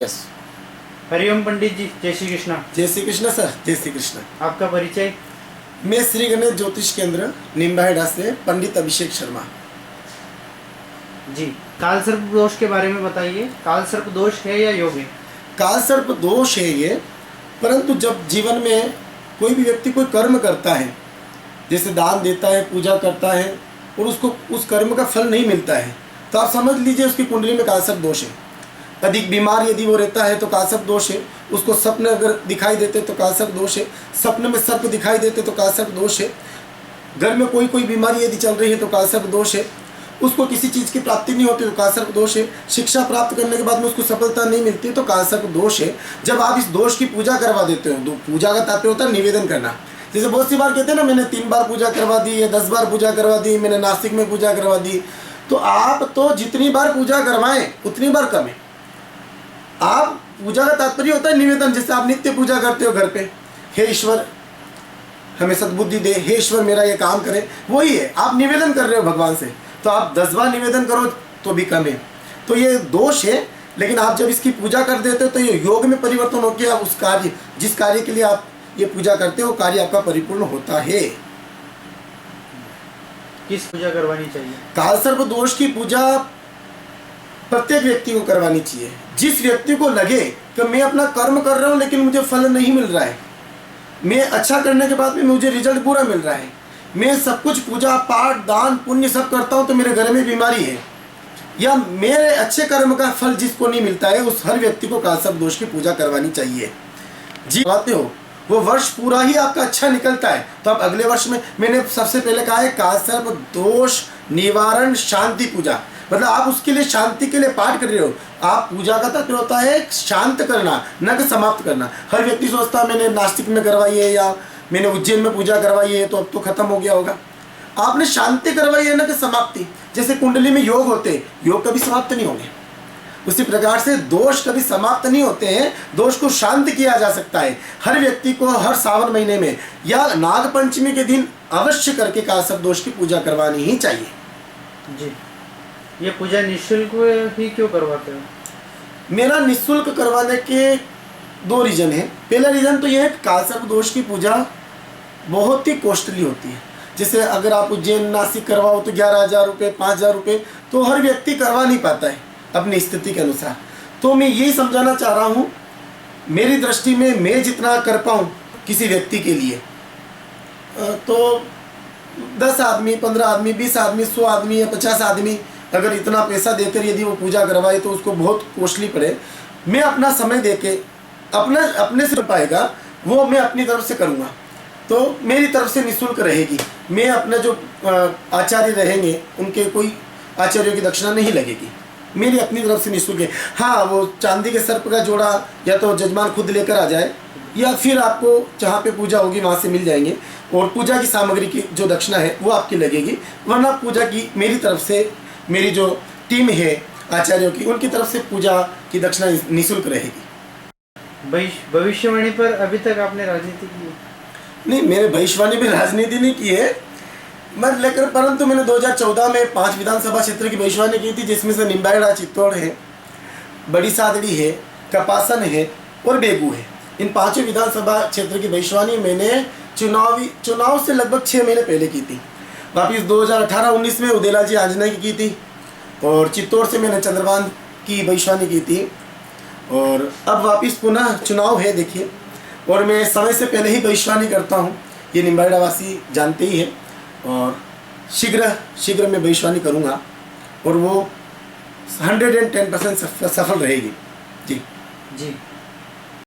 Yes. Hariom पंडित जी, जय श्री कृष्णा। जय Shri Krishna sir. जय श्री कृष्ण। आपका परिचय? मैं श्री गणेश ज्योतिष केंद्र निम्बाहेड़ा से पंडित अभिषेक शर्मा जी। काल सर्प दोष के बारे में बताइए। काल सर्प दोष है या योग है? काल सर्प दोष है ये, परंतु जब जीवन में कोई भी व्यक्ति कोई कर्म करता है, जैसे दान देता है, पूजा करता है और उसको उस कर्म का फल नहीं मिलता है, तो आप समझ लीजिए उसकी कुंडली में काल सर्प दोष है। अधिक बीमार यदि वो रहता है तो काल सर्प दोष है। उसको सपने अगर दिखाई देते तो काल सर्प दोष है। सपने में सर्प दिखाई देते तो काल सर्प दोष है। घर में कोई कोई बीमारी यदि चल रही है तो काल सर्प दोष है। उसको किसी चीज़ की प्राप्ति नहीं होती तो काल सर्प दोष है। शिक्षा प्राप्त करने के बाद में उसको सफलता नहीं मिलती तो काल सर्प दोष है। जब आप इस दोष की पूजा करवा देते हो, पूजा का तात्पर्य होता है निवेदन करना। जैसे बहुत सी बार कहते हैं ना, मैंने 3 बार पूजा करवा दी या 10 बार पूजा करवा दी, मैंने नासिक में पूजा करवा दी, तो आप तो जितनी बार पूजा करवाएं उतनी बार कम है। आप पूजा का तात्पर्य होता है निवेदन। जैसे आप नित्य पूजा करते हो घर पे, हे ईश्वर हमें सद्बुद्धि दे, हे ईश्वर मेरा ये काम करे, वही है, आप निवेदन कर रहे हो भगवान से। तो आप 10 बार निवेदन करो तो भी कम है। तो ये दोष है। लेकिन आप जब इसकी पूजा कर देते हो तो ये योग में परिवर्तन होकर आप उस कार्य, जिस कार्य के लिए आप ये पूजा करते हो, कार्य आपका परिपूर्ण होता है। किस पूजा करवानी चाहिए? काल सर्प दोष की पूजा प्रत्येक व्यक्ति को करवानी चाहिए। जिस व्यक्ति को लगे कि मैं अपना कर्म कर रहा हूँ लेकिन मुझे फल नहीं मिल रहा है, मैं अच्छा करने के बाद भी मुझे रिजल्ट बुरा मिल रहा है, मैं सब कुछ पूजा पाठ दान पुण्य सब करता हूँ तो मेरे घर में बीमारी है, या मेरे अच्छे कर्म का फल जिसको नहीं मिलता है, उस हर व्यक्ति को काल सर्प दोष की पूजा करवानी चाहिए। जी बातें हो, वो वर्ष पूरा ही आपका अच्छा निकलता है तो आप अगले वर्ष में, मैंने सबसे पहले कहा है काल सर्प दोष निवारण शांति पूजा, मतलब आप उसके लिए शांति के लिए पाठ कर रहे हो। आप पूजा का तात्पर्य होता है शांत करना, न कि समाप्त करना। हर व्यक्ति सोचता है मैंने नास्तिक में करवाई है या मैंने उज्जैन में पूजा करवाई है तो अब तो खत्म हो गया होगा। आपने शांति करवाई है, न कि समाप्ति। जैसे कुंडली में योग होते हैं, योग कभी समाप्त नहीं होंगे, उसी प्रकार से दोष कभी समाप्त नहीं होते हैं। दोष को शांत किया जा सकता है। हर व्यक्ति को हर सावन महीने में या नाग पंचमी के दिन अवश्य करके काल सर्प दोष की पूजा करवानी ही चाहिए। जी। ये पूजा निःशुल्क ही क्यों करवाते हो? मेरा निःशुल्क करवाने के 2 रीज़न है। पहला रीज़न तो यह है काल सर्प दोष की पूजा बहुत ही कॉस्टली होती है। जैसे अगर आप उज्जैन नासिक करवाओ तो 11,000 रुपये 5,000 रुपये तो हर व्यक्ति करवा नहीं पाता है अपनी स्थिति के अनुसार। तो मैं यही समझाना चाह रहा हूँ, मेरी दृष्टि में मैं जितना कर पाऊँ किसी व्यक्ति के लिए, तो 10 आदमी 15 आदमी 20 आदमी 100 आदमी या 50 आदमी अगर इतना पैसा देकर यदि वो पूजा करवाए तो उसको बहुत कॉस्टली पड़े। मैं अपना समय देके अपने से पाएगा वो मैं अपनी तरफ से करूँगा तो मेरी तरफ से निःशुल्क रहेगी। मैं अपने जो आचार्य रहेंगे उनके कोई आचार्यों की दक्षिणा नहीं लगेगी, मेरी अपनी तरफ से निःशुल्क है। हाँ, वो चांदी के सर्प का जोड़ा या तो जजमान खुद लेकर आ जाए या फिर आपको जहाँ पे पूजा होगी वहाँ से मिल जाएंगे, और पूजा की सामग्री की जो दक्षिणा है वो आपकी लगेगी। वरना पूजा की मेरी तरफ से, मेरी जो टीम है आचार्यों की, उनकी तरफ से पूजा की दक्षिणा निःशुल्क रहेगी। भविष्यवाणी पर अभी तक आपने राजनीति की? नहीं, मैंने भविष्यवाणी भी राजनीति नहीं की है, मैं लेकर, परंतु मैंने 2014 में 5 विधानसभा क्षेत्र की भविष्यवाणी की थी, जिसमें से निम्बाहेड़ा, चित्तौड़ है, बड़ी सादड़ी है, कपासन है और बेगू है। इन 5 विधानसभा क्षेत्र की भविष्यवाणी मैंने चुनाव से लगभग 6 महीने पहले की थी। वापिस 2018-19 में उदयलाल जी आंजनेय की थी, और चित्तौड़ से मैंने चंद्रभान की भविष्यवाणी की थी, और अब वापिस पुनः चुनाव है देखिए। और मैं समय से पहले ही भविष्यवाणी करता हूँ, ये निम्बाहेड़ा वासी जानते ही है, और शीघ्र मैं भविष्यवाणी करूँगा और वो 110% सफल रहेगी। जी जी।